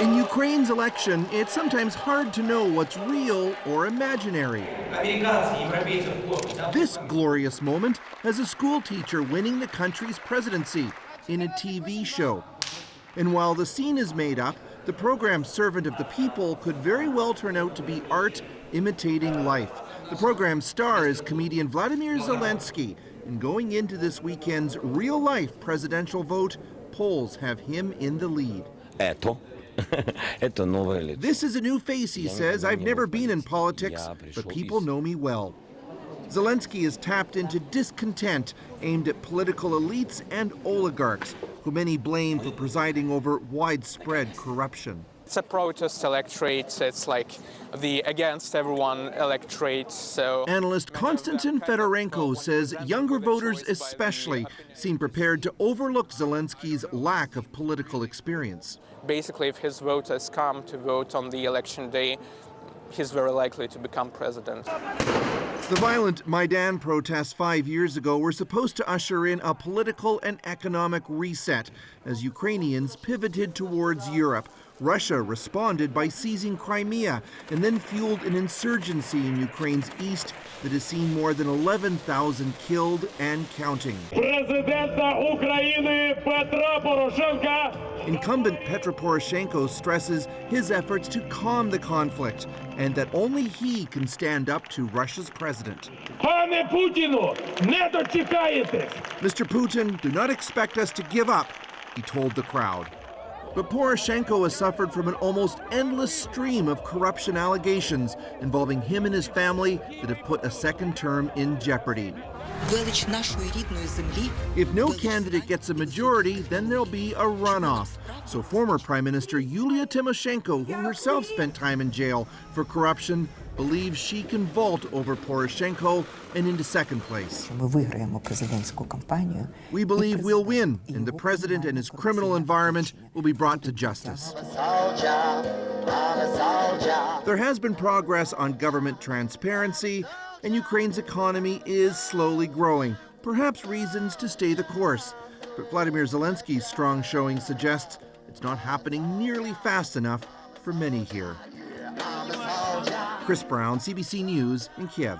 In Ukraine's election, it's sometimes hard to know what's real or imaginary. This glorious moment has a school teacher winning the country's presidency in a TV show. And while the scene is made up, the program Servant of the People could very well turn out to be art imitating life. The program's star is comedian Volodymyr Zelensky. And going into this weekend's real-life presidential vote, polls have him in the lead. This is a new face, he says. I've never been in politics, but people know me well. Zelensky has tapped into discontent aimed at political elites and oligarchs, who many blame for presiding over widespread corruption. It's a protest electorate. It's like the against everyone electorate. So analyst Konstantin Fedorenko says younger voters especially seem prepared to overlook Zelensky's lack of political experience. Basically, if his voters come to vote on the election day, he's very likely to become president. The violent Maidan protests 5 years ago were supposed to usher in a political and economic reset as Ukrainians pivoted towards Europe. Russia responded by seizing Crimea and then fueled an insurgency in Ukraine's east that has seen more than 11,000 killed and counting. Incumbent Petro Poroshenko stresses his efforts to calm the conflict and that only he can stand up to Russia's president. Mr. Putin, do not expect us to give up, he told the crowd. But Poroshenko has suffered from an almost endless stream of corruption allegations involving him and his family that have put a second term in jeopardy. If no candidate gets a majority, then there'll be a runoff. So former Prime Minister Yulia Tymoshenko, who herself spent time in jail for corruption, believes she can vault over Poroshenko and into second place. We believe we'll win, and the president and his criminal environment will be brought to justice. There has been progress on government transparency, and Ukraine's economy is slowly growing, perhaps reasons to stay the course. But Volodymyr Zelensky's strong showing suggests it's not happening nearly fast enough for many here. Chris Brown, CBC News in Kiev.